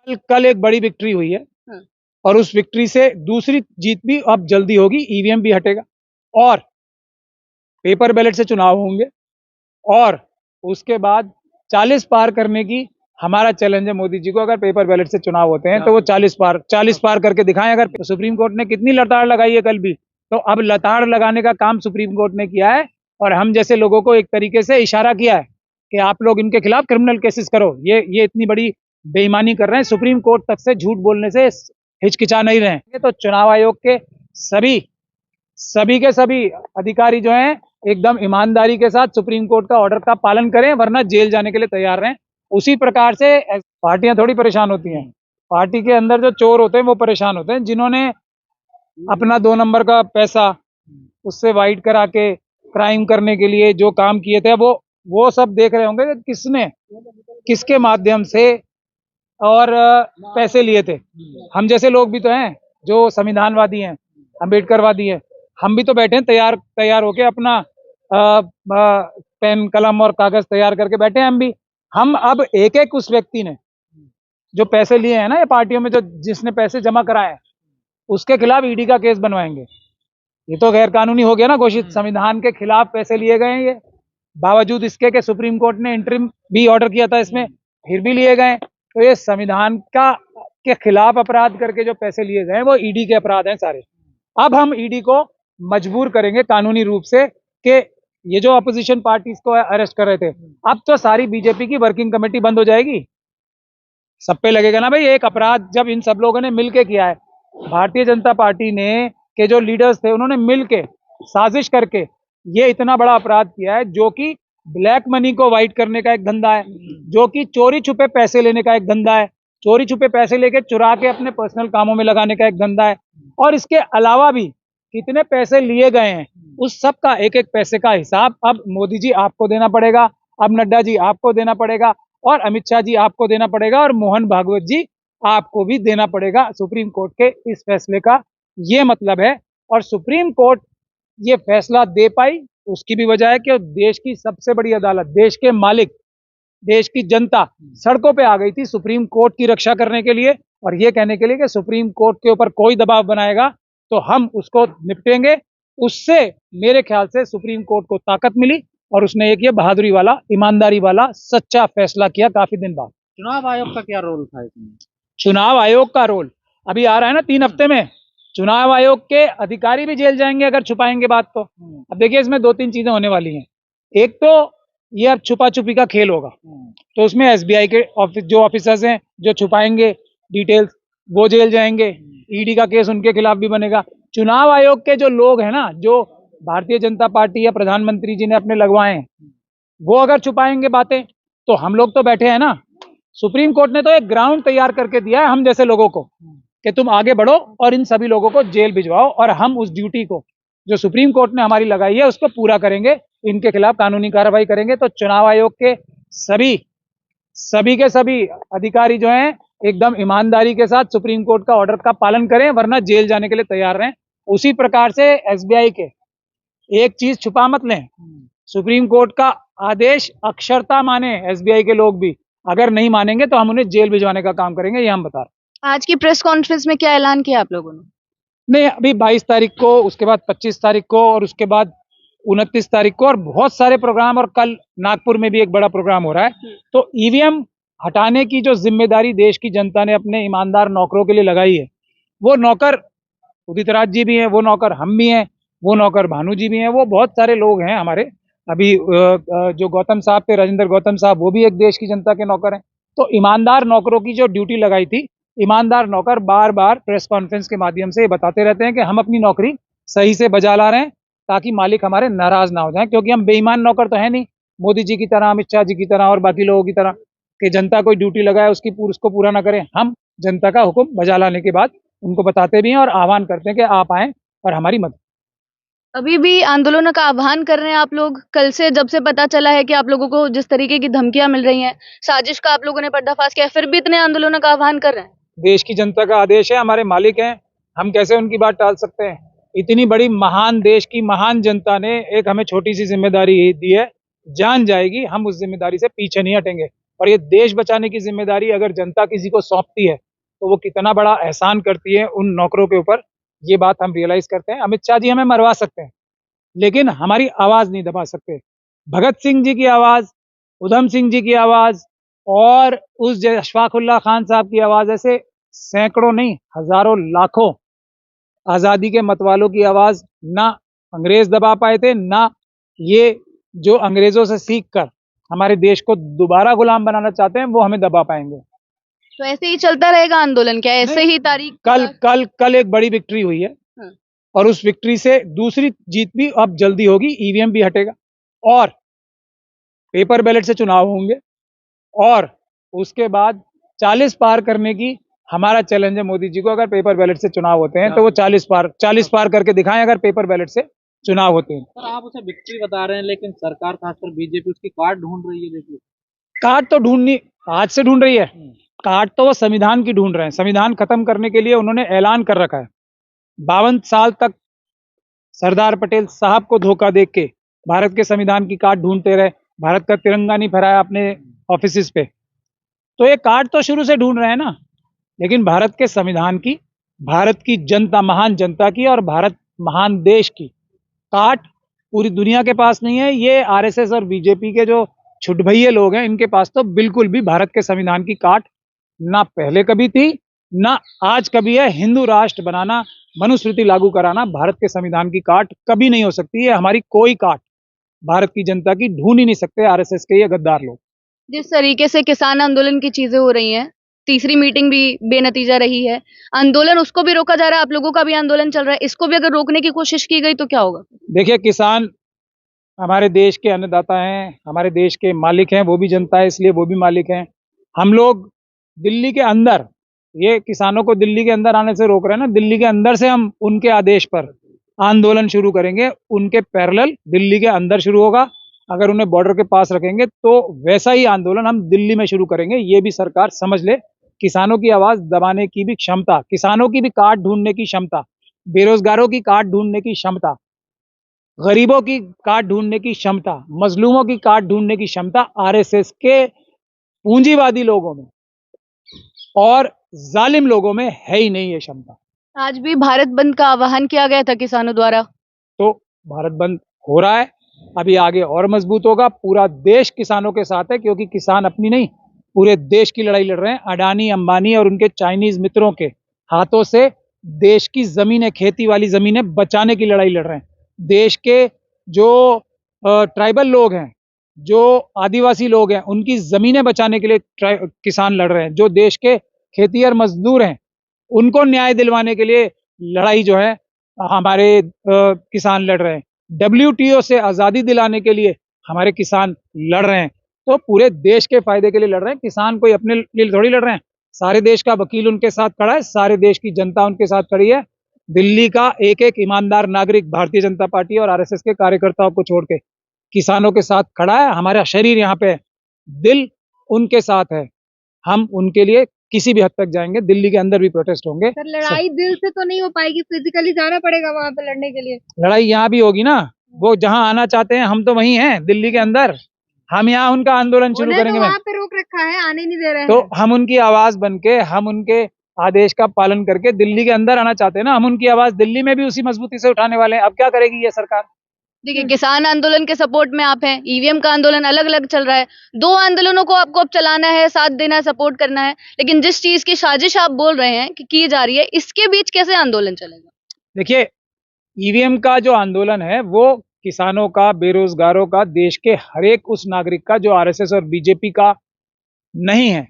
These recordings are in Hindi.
कल एक बड़ी विक्ट्री हुई है हाँ। और उस विक्ट्री से दूसरी जीत भी अब जल्दी होगी, ईवीएम भी हटेगा और पेपर बैलेट से चुनाव होंगे और उसके बाद 40 पार करने की हमारा चैलेंज है मोदी जी को। अगर पेपर बैलेट से चुनाव होते हैं तो वो 40 पार करके दिखाएं। अगर तो सुप्रीम कोर्ट ने कितनी लताड़ लगाई है कल भी, तो अब लताड़ लगाने का काम सुप्रीम कोर्ट ने किया है और हम जैसे लोगों को एक तरीके से इशारा किया है कि आप लोग इनके खिलाफ क्रिमिनल केसेस करो। ये इतनी बड़ी बेईमानी कर रहे हैं, सुप्रीम कोर्ट तक से झूठ बोलने से हिचकिचा नहीं रहे हैं। तो चुनाव आयोग के सभी के सभी अधिकारी जो हैं एकदम ईमानदारी के साथ सुप्रीम कोर्ट का ऑर्डर का पालन करें, वरना जेल जाने के लिए तैयार रहें। उसी प्रकार से पार्टियां थोड़ी परेशान होती हैं, पार्टी के अंदर जो चोर होते हैं वो परेशान होते हैं, जिन्होंने अपना 2 नंबर का पैसा उससे वाइट करा के क्राइम करने के लिए जो काम किए थे, वो सब देख रहे होंगे कि किसने किसके माध्यम से और पैसे लिए थे। हम जैसे लोग भी तो हैं जो संविधानवादी हैं, अम्बेडकरवादी हैं, हम भी तो बैठे हैं तैयार होके अपना पेन कलम और कागज तैयार करके बैठे हैं हम भी। हम अब एक एक उस व्यक्ति ने जो पैसे लिए हैं ना, ये पार्टियों में जो जिसने पैसे जमा कराए हैं, उसके खिलाफ ईडी का केस बनवाएंगे। ये तो गैर कानूनी हो गया ना घोषित, संविधान के खिलाफ पैसे लिए गए हैं ये, बावजूद इसके कि सुप्रीम कोर्ट ने इंटरिम भी ऑर्डर किया था इसमें, फिर भी लिए गए। तो ये संविधान के खिलाफ अपराध करके जो पैसे लिए गए हैं वो ईडी के अपराध हैं सारे। अब हम ईडी को मजबूर करेंगे कानूनी रूप से कि ये जो अपोजिशन पार्टीज को अरेस्ट कर रहे थे, अब तो सारी बीजेपी की वर्किंग कमेटी बंद हो जाएगी। सब पे लगेगा ना भाई, एक अपराध जब इन सब लोगों ने मिलके किया है, भारतीय जनता पार्टी ने के जो लीडर्स थे उन्होंने मिलके साजिश करके ये इतना बड़ा अपराध किया है, जो कि ब्लैक मनी को वाइट करने का एक धंधा है, जो कि चोरी छुपे पैसे लेने का एक धंधा है, चोरी छुपे पैसे लेके चुरा के अपने पर्सनल कामों में लगाने का एक धंधा है। और इसके अलावा भी कितने पैसे लिए गए हैं उस सब का एक एक पैसे का हिसाब अब मोदी जी आपको देना पड़ेगा, अब नड्डा जी आपको देना पड़ेगा और अमित शाह जी आपको देना पड़ेगा और मोहन भागवत जी आपको भी देना पड़ेगा सुप्रीम कोर्ट के इस फैसले का। ये मतलब है, और सुप्रीम कोर्ट ये फैसला दे पाई उसकी भी वजह है कि देश की सबसे बड़ी अदालत, देश के मालिक, देश की जनता सड़कों पे आ गई थी सुप्रीम कोर्ट की रक्षा करने के लिए और ये कहने के लिए कि सुप्रीम कोर्ट के ऊपर कोई दबाव बनाएगा तो हम उसको निपटेंगे। उससे मेरे ख्याल से सुप्रीम कोर्ट को ताकत मिली और उसने एक ये बहादुरी वाला, ईमानदारी वाला, सच्चा फैसला किया काफी दिन बाद। चुनाव आयोग का क्या रोल था इसमें? चुनाव आयोग का रोल अभी आ रहा है ना 3 हफ्ते में, चुनाव आयोग के अधिकारी भी जेल जाएंगे अगर छुपाएंगे बात तो। अब देखिए इसमें 2-3 चीजें होने वाली हैं। एक तो ये अब छुपा छुपी का खेल होगा, तो उसमें एसबीआई के जो ऑफिसर्स हैं जो छुपाएंगे डिटेल्स वो जेल जाएंगे, ईडी का केस उनके खिलाफ भी बनेगा। चुनाव आयोग के जो लोग हैं ना, जो भारतीय जनता पार्टी या प्रधानमंत्री जी ने अपने लगवाए हैं, वो अगर छुपाएंगे बातें तो हम लोग तो बैठे हैं ना। सुप्रीम कोर्ट ने तो एक ग्राउंड तैयार करके दिया है हम जैसे लोगों को कि तुम आगे बढ़ो और इन सभी लोगों को जेल भिजवाओ, और हम उस ड्यूटी को जो सुप्रीम कोर्ट ने हमारी लगाई है उसको पूरा करेंगे, इनके खिलाफ कानूनी कार्रवाई करेंगे। तो चुनाव आयोग के सभी के सभी अधिकारी जो हैं एकदम ईमानदारी के साथ सुप्रीम कोर्ट का ऑर्डर का पालन करें, वरना जेल जाने के लिए तैयार रहें। उसी प्रकार से एसबीआई के एक चीज छुपा मत लें, सुप्रीम कोर्ट का आदेश अक्षरता माने एसबीआई के लोग भी, अगर नहीं मानेंगे तो हम उन्हें जेल भिजवाने का काम करेंगे, ये हम बता रहे हैं। आज की प्रेस कॉन्फ्रेंस में क्या ऐलान किया आप लोगों ने? नहीं, अभी 22 तारीख को, उसके बाद 25 तारीख को और उसके बाद 29 तारीख को और बहुत सारे प्रोग्राम, और कल नागपुर में भी एक बड़ा प्रोग्राम हो रहा है। तो ईवीएम हटाने की जो जिम्मेदारी देश की जनता ने अपने ईमानदार नौकरों के लिए लगाई है, वो नौकर उदित राज जी भी हैं, वो नौकर हम भी हैं, वो नौकर भानु जी भी हैं, वो बहुत सारे लोग हैं हमारे। अभी जो गौतम साहब थे, राजेंद्र गौतम साहब, वो भी एक देश की जनता के नौकर हैं। तो ईमानदार नौकरों की जो ड्यूटी लगाई थी, ईमानदार नौकर बार बार प्रेस कॉन्फ्रेंस के माध्यम से बताते रहते हैं कि हम अपनी नौकरी सही से बजा ला रहे हैं ताकि मालिक हमारे नाराज ना हो जाएं, क्योंकि हम बेईमान नौकर तो है नहीं मोदी जी की तरह, अमित शाह जी की तरह और बाकी लोगों की तरह कि जनता कोई ड्यूटी लगाए उसको पूरा ना करें। हम जनता का हुक्म बजा लाने के बाद उनको बताते भी हैं और आह्वान करते हैं कि आप आएं और हमारी मदद। अभी भी आंदोलनों का आह्वान कर रहे हैं आप लोग? कल से जब से पता चला है कि आप लोगों को जिस तरीके की धमकियां मिल रही हैं, साजिश का आप लोगों ने पर्दाफाश किया, फिर भी इतने आंदोलनों का आह्वान कर रहे हैं? देश की जनता का आदेश है, हमारे मालिक हैं, हम कैसे उनकी बात टाल सकते हैं। इतनी बड़ी महान देश की महान जनता ने एक हमें छोटी सी जिम्मेदारी दी है, जान जाएगी, हम उस जिम्मेदारी से पीछे नहीं हटेंगे और ये देश बचाने की जिम्मेदारी अगर जनता किसी को सौंपती है तो वो कितना बड़ा एहसान करती है उन नौकरों के ऊपर, ये बात हम रियलाइज करते हैं। अमित शाह जी हमें मरवा सकते हैं लेकिन हमारी आवाज नहीं दबा सकते। भगत सिंह जी की आवाज, उधम सिंह जी की आवाज और उस अशफाकुल्ला खान साहब की आवाज, ऐसे सैकड़ों नहीं हजारों लाखों आजादी के मतवालों की आवाज ना अंग्रेज दबा पाए थे, ना ये जो अंग्रेजों से सीख कर हमारे देश को दोबारा गुलाम बनाना चाहते हैं वो हमें दबा पाएंगे। तो ऐसे ही चलता रहेगा आंदोलन, क्या ऐसे ही तारीख कल कल कल एक बड़ी विक्ट्री हुई है और उस विक्ट्री से दूसरी जीत भी अब जल्दी होगी, ईवीएम भी हटेगा और पेपर बैलेट से चुनाव होंगे और उसके बाद 40 पार करने की हमारा चैलेंज है मोदी जी को। अगर पेपर बैलेट से चुनाव होते हैं तो वो 40 पार करके दिखाएं अगर पेपर बैलेट से चुनाव होते हैं। सर आप उसे विक्ट्री बता रहे हैं लेकिन सरकार खासकर बीजेपी उसकी कार्ड ढूंढ रही है। देखिए कार्ड तो ढूंढनी आज से ढूंढ रही है, कार्ड तो वो संविधान की ढूंढ रहे हैं। संविधान खत्म करने के लिए उन्होंने ऐलान कर रखा है। 52 साल तक सरदार पटेल साहब को धोखा देख के भारत के संविधान की कार्ड ढूंढते रहे, भारत का तिरंगा नहीं फहराया अपने ऑफिस पे, तो ये कार्ड तो शुरू से ढूंढ रहे हैं ना। लेकिन भारत के संविधान की, भारत की जनता, महान जनता की और भारत महान देश की कार्ड पूरी दुनिया के पास नहीं है। ये आरएसएस और बीजेपी के जो छुटभइये लोग हैं इनके पास तो बिल्कुल भी भारत के संविधान की कार्ड ना पहले कभी थी ना आज कभी है। हिंदू राष्ट्र बनाना, मनुस्मृति लागू कराना भारत के संविधान की कार्ड कभी नहीं हो सकती है। हमारी कोई कार्ड भारत की जनता की ढूंढ ही नहीं सकते आरएसएस के ये गद्दार लोग। जिस तरीके से किसान आंदोलन की चीजें हो रही हैं, तीसरी मीटिंग भी बेनतीजा रही है, आंदोलन उसको भी रोका जा रहा है, आप लोगों का भी आंदोलन चल रहा है, इसको भी अगर रोकने की कोशिश की गई तो क्या होगा? देखिए, किसान हमारे देश के अन्नदाता हैं, हमारे देश के मालिक हैं, वो भी जनता है इसलिए वो भी मालिक हैं। हम लोग दिल्ली के अंदर, ये किसानों को दिल्ली के अंदर आने से रोक रहे हैं ना, दिल्ली के अंदर से हम उनके आदेश पर आंदोलन शुरू करेंगे। उनके पैरेलल दिल्ली के अंदर शुरू होगा। अगर उन्हें बॉर्डर के पास रखेंगे तो वैसा ही आंदोलन हम दिल्ली में शुरू करेंगे। ये भी सरकार समझ ले। किसानों की आवाज दबाने की भी क्षमता, किसानों की भी कार्ड ढूंढने की क्षमता, बेरोजगारों की कार्ड ढूंढने की क्षमता, गरीबों की कार्ड ढूंढने की क्षमता, मजलूमों की कार्ड ढूंढने की क्षमता आरएसएस के पूंजीवादी लोगों में और जालिम लोगों में है ही नहीं ये क्षमता। आज भी भारत बंद का आह्वान किया गया था किसानों द्वारा, तो भारत बंद हो रहा है, अभी आगे और मजबूत होगा। पूरा देश किसानों के साथ है क्योंकि किसान अपनी नहीं, पूरे देश की लड़ाई लड़ रहे हैं। अडानी, अंबानी और उनके चाइनीज मित्रों के हाथों से देश की जमीनें, खेती वाली जमीनें बचाने की लड़ाई लड़ रहे हैं। देश के जो ट्राइबल लोग हैं, जो आदिवासी लोग हैं, उनकी जमीनें बचाने के लिए किसान लड़ रहे हैं। जो देश के खेतीहर मजदूर हैं उनको न्याय दिलवाने के लिए लड़ाई जो है हमारे किसान लड़ रहे हैं। WTO से आजादी दिलाने के लिए हमारे किसान लड़ रहे हैं। तो पूरे देश के फायदे के लिए लड़ रहे हैं। किसान कोई अपने लिए थोड़ी लड़ रहे हैं, सारे देश का वकील उनके साथ खड़ा है, सारे देश की जनता उनके साथ खड़ी है। दिल्ली का एक एक ईमानदार नागरिक भारतीय जनता पार्टी और आरएसएस के कार्यकर्ताओं को छोड़ के किसानों के साथ खड़ा है। हमारा शरीर यहाँ पे है, दिल उनके साथ है। हम उनके लिए किसी भी हद तक जाएंगे। दिल्ली के अंदर भी प्रोटेस्ट होंगे। सर लड़ाई दिल से तो नहीं हो पाएगी, फिजिकली जाना पड़ेगा वहां पे लड़ने के लिए। लड़ाई यहाँ भी होगी ना, वो जहाँ आना चाहते हैं हम तो वहीं हैं दिल्ली के अंदर। हम यहाँ उनका आंदोलन शुरू करेंगे। वहां पे रोक रखा है, आने नहीं दे रहे हैं। तो हम उनकी आवाज बनके, हम उनके आदेश का पालन करके दिल्ली के अंदर आना चाहते हैं ना। हम उनकी आवाज दिल्ली में भी उसी मजबूती से उठाने वाले हैं। अब क्या करेगी ये सरकार? देखिए, किसान आंदोलन के सपोर्ट में आप हैं, ईवीएम का आंदोलन अलग अलग चल रहा है, दो आंदोलनों को आपको अब चलाना है, साथ देना है, सपोर्ट करना है। लेकिन जिस चीज की साजिश आप बोल रहे हैं कि की जा रही है, इसके बीच कैसे आंदोलन चलेगा? देखिए, ईवीएम का जो आंदोलन है वो किसानों का, बेरोजगारों का, देश के हर एक उस नागरिक का जो आरएसएस और बीजेपी का नहीं है,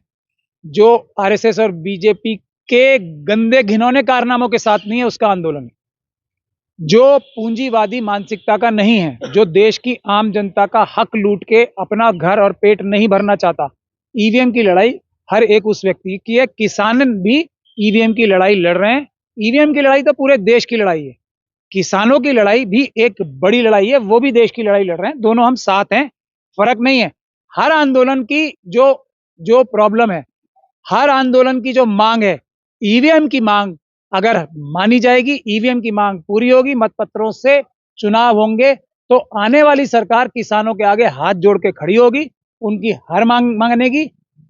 जो आरएसएस और बीजेपी के गंदे घिनौने कारनामों के साथ नहीं है, उसका आंदोलन है। जो पूंजीवादी मानसिकता का नहीं है, जो देश की आम जनता का हक लूट के अपना घर और पेट नहीं भरना चाहता। ईवीएम की लड़ाई हर एक उस व्यक्ति की है। किसान भी ईवीएम की लड़ाई लड़ रहे हैं। ईवीएम की लड़ाई तो पूरे देश की लड़ाई है। किसानों की लड़ाई भी एक बड़ी लड़ाई है, वो भी देश की लड़ाई लड़ रहे हैं। दोनों हम साथ हैं, फर्क नहीं है। हर आंदोलन की जो प्रॉब्लम है, हर आंदोलन की जो मांग है, ईवीएम की मांग अगर मानी जाएगी, ईवीएम की मांग पूरी होगी, मतपत्रों से चुनाव होंगे, तो आने वाली सरकार किसानों के आगे हाथ जोड़ के खड़ी होगी, उनकी हर मांग मांगनेगी।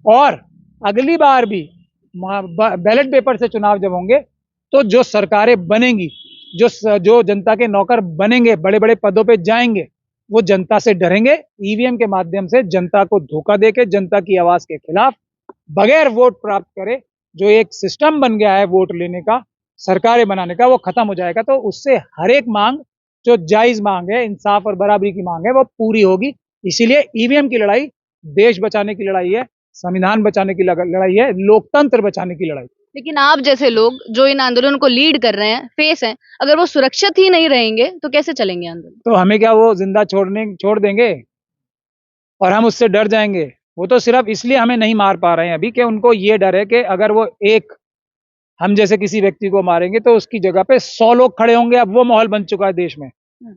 और अगली बार भी बैलेट पेपर से चुनाव जब होंगे तो जो सरकारें बनेंगी, जो जनता के नौकर बनेंगे, बड़े बड़े पदों पे जाएंगे, वो जनता से डरेंगे। ईवीएम के माध्यम से जनता को धोखा देके जनता की आवाज के खिलाफ बगैर वोट प्राप्त करे, जो एक सिस्टम बन गया है वोट लेने का, सरकारें बनाने का, वो खत्म हो जाएगा। तो उससे हर एक मांग जो जायज मांग है, इंसाफ और बराबरी की मांग है, वो पूरी होगी। इसीलिए ईवीएम की लड़ाई देश बचाने की लड़ाई है, संविधान बचाने की लड़ाई है, लोकतंत्र बचाने की लड़ाई। लेकिन आप जैसे लोग जो इन आंदोलन को लीड कर रहे हैं, फेस हैं, अगर वो सुरक्षित ही नहीं रहेंगे तो कैसे चलेंगे आंदोलन? तो हमें क्या वो जिंदा छोड़ देंगे और हम उससे डर जाएंगे? वो तो सिर्फ इसलिए हमें नहीं मार पा रहे हैं अभी कि उनको ये डर है कि अगर वो एक हम जैसे किसी व्यक्ति को मारेंगे तो उसकी जगह पे 100 लोग खड़े होंगे। अब वो माहौल बन चुका है देश में।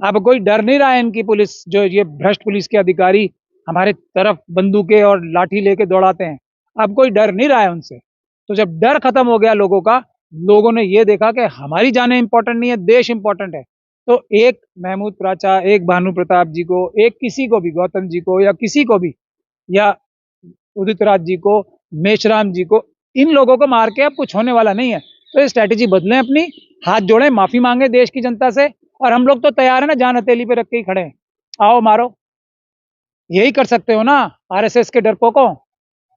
अब कोई डर नहीं रहा है इनकी पुलिस, जो ये भ्रष्ट पुलिस के अधिकारी हमारे तरफ बंदूकें और लाठी लेके दौड़ाते हैं, अब कोई डर नहीं रहा है उनसे। तो जब डर खत्म हो गया लोगों का, लोगों ने ये देखा कि हमारी जानें इंपॉर्टेंट नहीं है, देश इंपॉर्टेंट है, तो एक महमूद प्राचा, एक भानु प्रताप जी को, एक किसी को भी, गौतम जी को या किसी को भी, या उदित राज जी को, मेशराम जी को, इन लोगों को मार के अब कुछ होने वाला नहीं है। तो ये स्ट्रैटेजी बदलें अपनी, हाथ जोड़ें, माफी मांगे देश की जनता से, और हम लोग तो तैयार है ना, जान हथेली पे रख के ही खड़े हैं, आओ मारो। यही कर सकते हो ना आरएसएस के डरपोकों,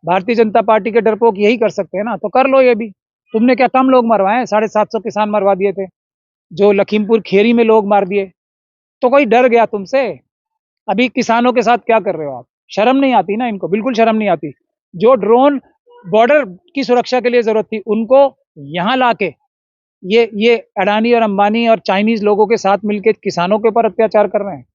भारतीय जनता पार्टी के डरपोक यही कर सकते हैं ना, तो कर लो ये भी। तुमने क्या कम लोग मरवाए? 750 किसान मरवा दिए थे, जो लखीमपुर खेरी में लोग मार दिए, तो कोई डर गया तुमसे? अभी किसानों के साथ क्या कर रहे हो आप? शर्म नहीं आती ना इनको, बिल्कुल शर्म नहीं आती। जो ड्रोन बॉर्डर की सुरक्षा के लिए जरूरत थी, उनको यहाँ लाके ये अडानी और अंबानी और चाइनीज लोगों के साथ मिलकर किसानों के ऊपर अत्याचार कर रहे हैं।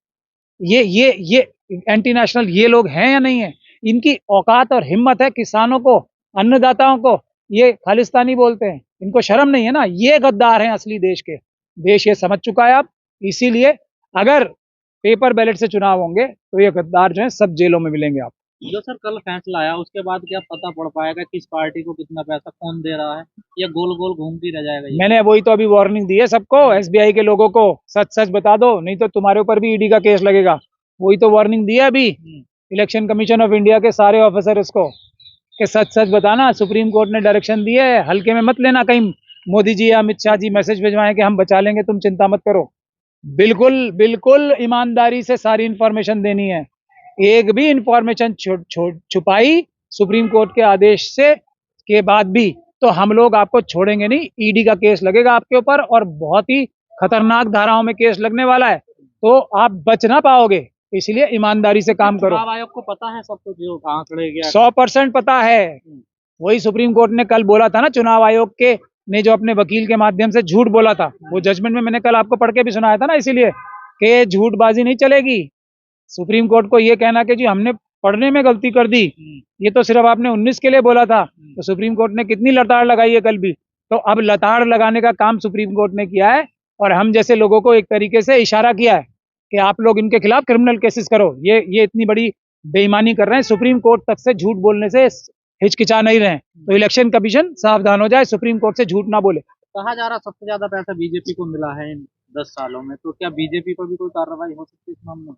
ये एंटी नेशनल ये लोग हैं या नहीं है? इनकी औकात और हिम्मत है किसानों को, अन्नदाताओं को ये खालिस्तानी बोलते हैं। इनको शर्म नहीं है ना? ये गद्दार हैं असली देश के। देश ये समझ चुका है अब। इसीलिए अगर पेपर बैलेट से चुनाव होंगे तो ये गद्दार जो है सब जेलों में मिलेंगे आप। जो सर कल फैसला आया उसके बाद क्या पता पड़ पाएगा किस पार्टी को कितना पैसा कौन दे रहा है, या गोल गोल घूमती रह जाएगा ये? मैंने वही तो अभी वार्निंग दी है सबको, एसबीआई के लोगों को, सच सच बता दो, नहीं तो तुम्हारे ऊपर भी ईडी का केस लगेगा। वही तो वार्निंग दी है अभी इलेक्शन कमीशन ऑफ इंडिया के सारे ऑफिसर को, कि सच सच बताना। सुप्रीम कोर्ट ने डायरेक्शन दी है, हल्के में मत लेना, कहीं मोदी जी या अमित शाह जी मैसेज भिजवाएं कि हम बचा लेंगे, तुम चिंता मत करो। बिल्कुल बिल्कुल ईमानदारी से सारी इंफॉर्मेशन देनी है। एक भी इंफॉर्मेशन छुपाई सुप्रीम कोर्ट के आदेश से के बाद भी तो हम लोग आपको छोड़ेंगे नहीं। ईडी का केस लगेगा आपके ऊपर, और बहुत ही खतरनाक धाराओं में केस लगने वाला है, तो आप बच ना पाओगे। इसलिए ईमानदारी से काम करो। चुनाव आयोग को पता है सब कुछ जो कहाँ खड़े गया? 100% पता है। वही सुप्रीम कोर्ट ने कल बोला था ना, चुनाव आयोग के ने जो अपने वकील के माध्यम से झूठ बोला था, वो जजमेंट में मैंने कल आपको पढ़ के भी सुनाया था ना। इसीलिए कि झूठबाजी नहीं चलेगी। सुप्रीम कोर्ट को ये कहना कि जी हमने पढ़ने में गलती कर दी, ये तो सिर्फ आपने 19 के लिए बोला था, तो सुप्रीम कोर्ट ने कितनी लताड़ लगाई है कल भी। तो अब लताड़ लगाने का काम सुप्रीम कोर्ट ने किया है, और हम जैसे लोगों को एक तरीके से इशारा किया है कि आप लोग इनके खिलाफ क्रिमिनल केसेस करो। ये इतनी बड़ी बेईमानी कर रहे हैं, सुप्रीम कोर्ट तक से झूठ बोलने से हिचकिचा नहीं रहे। तो इलेक्शन कमीशन सावधान हो जाए, सुप्रीम कोर्ट से झूठ ना बोले। कहा जा रहा सबसे ज्यादा पैसा बीजेपी को मिला है इन 10 सालों में, तो क्या बीजेपी पर भी कोई कार्रवाई हो सकती है इस मामले में?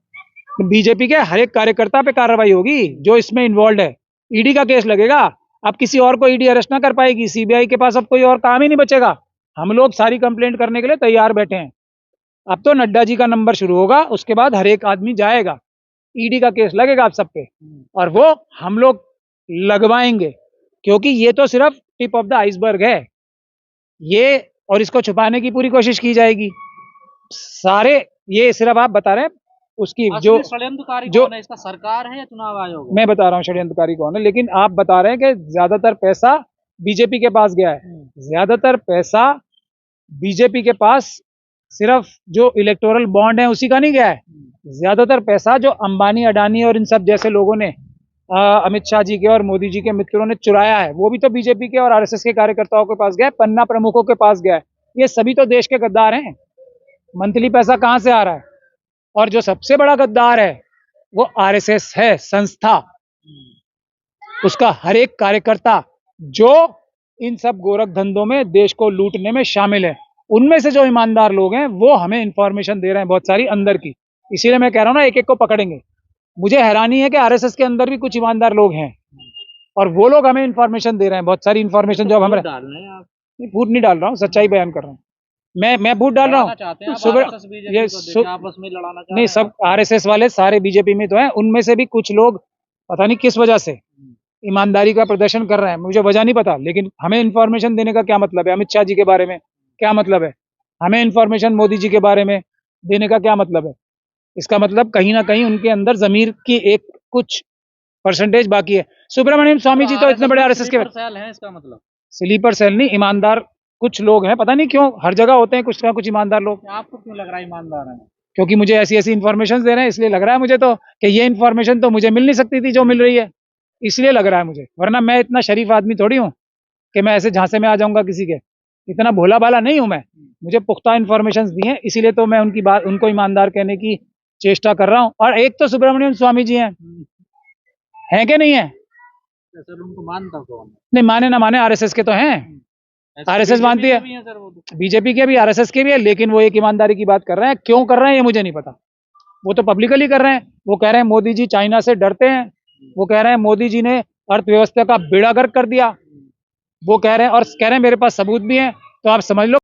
बीजेपी के हर एक कार्यकर्ता पे कार्रवाई होगी जो इसमें इन्वॉल्व है। ईडी का केस लगेगा, अब किसी और को ईडी अरेस्ट ना कर पाएगी। सीबीआई के पास अब कोई और काम ही नहीं बचेगा। हम लोग सारी कंप्लेंट करने के लिए तैयार बैठे हैं। अब तो नड्डा जी का नंबर शुरू होगा, उसके बाद हर एक आदमी जाएगा, ईडी का केस लगेगा आप सब पे, और वो हम लोग लगवाएंगे, क्योंकि ये तो सिर्फ टिप ऑफ द आइसबर्ग है ये, और इसको छुपाने की पूरी कोशिश की जाएगी। सारे ये सिर्फ आप बता रहे हैं उसकी जो षड्यंत्रकारी जो कौन है, इसका सरकार है या चुनाव आयोग? मैं बता रहा हूँ षड्यंत्रकारी कौन है, लेकिन आप बता रहे हैं कि ज्यादातर पैसा बीजेपी के पास गया है। ज्यादातर पैसा बीजेपी के पास सिर्फ जो इलेक्टोरल बॉन्ड है उसी का नहीं गया है। ज्यादातर पैसा जो अंबानी, अडानी और इन सब जैसे लोगों ने, अमित शाह जी के और मोदी जी के मित्रों ने चुराया है, वो भी तो बीजेपी के और आरएसएस के कार्यकर्ताओं के पास गया है, पन्ना प्रमुखों के पास गया है। ये सभी तो देश के गद्दार हैं। मंथली पैसा कहाँ से आ रहा है? और जो सबसे बड़ा गद्दार है वो आरएसएस है, संस्था। उसका हर एक कार्यकर्ता जो इन सब गोरख धंधों में देश को लूटने में शामिल है, उनमें से जो ईमानदार लोग हैं वो हमें इंफॉर्मेशन दे रहे हैं बहुत सारी अंदर की। इसीलिए मैं कह रहा हूं ना, एक एक को पकड़ेंगे। मुझे हैरानी है कि आरएसएस के अंदर भी कुछ ईमानदार लोग हैं, और वो लोग हमें इन्फॉर्मेशन दे रहे हैं, बहुत सारी इन्फॉर्मेशन जो अब हमारे, डाल रहे हैं आप, नहीं, फूट नहीं डाल रहा हूँ, सच्चाई बयान कर रहा हूँ। मैं फूट डाल रहा लड़ाना हूँ चाहते हैं आप सुबह RSS बीजेपी ये को देके आपस में लड़ाना चाह नहीं, रहे हैं सब आरएसएस वाले सारे बीजेपी में तो हैं, उनमें से भी कुछ लोग पता नहीं किस वजह से ईमानदारी का प्रदर्शन कर रहे हैं, मुझे वजह नहीं पता, लेकिन हमें इन्फॉर्मेशन देने का क्या मतलब है? अमित शाह जी के बारे में क्या मतलब है? हमें इन्फॉर्मेशन मोदी जी के बारे में देने का क्या मतलब है? इसका मतलब कहीं ना कहीं उनके अंदर जमीर की एक कुछ परसेंटेज बाकी है। सुब्रमण्यम स्वामी जी तो इतने बड़े आरएसएस के सेल है इसका मतलब। स्लीपर सेल नहीं, ईमानदार कुछ लोग हैं, पता नहीं क्यों हर जगह होते हैं कुछ ना कुछ ईमानदार लोग, आपको क्यों लग रहा है ईमानदार है? क्योंकि मुझे ऐसी ऐसी इन्फॉर्मेशन दे रहे हैं, इसलिए लग रहा है मुझे तो कि ये इन्फॉर्मेशन तो मुझे मिल नहीं सकती थी जो मिल रही है, इसलिए लग रहा है मुझे, वरना मैं इतना शरीफ आदमी थोड़ी हूँ कि मैं ऐसे झांसे में आ जाऊंगा किसी के, इतना भोला भाला नहीं हूं मैं, मुझे पुख्ता इन्फॉर्मेशन दी है, इसीलिए तो मैं उनकी बात, उनको ईमानदार कहने की चेष्टा कर रहा हूँ। और एक तो सुब्रमण्यम स्वामी जी हैं कि नहीं है? सर उनको मानता कौन है? नहीं, माने ना माने आरएसएस के तो हैं, आरएसएस मानती है, सर वो तो। बीजेपी के भी आरएसएस के भी है, लेकिन वो एक ईमानदारी की बात कर रहे हैं, क्यों कर रहे हैं ये मुझे नहीं पता, वो तो पब्लिकली कर रहे हैं, वो कह रहे हैं मोदी जी चाइना से डरते हैं, वो कह रहे हैं मोदी जी ने अर्थव्यवस्था का बेड़ा गर्क कर दिया, वो कह रहे हैं और कह रहे हैं मेरे पास सबूत भी हैं, तो आप समझ लो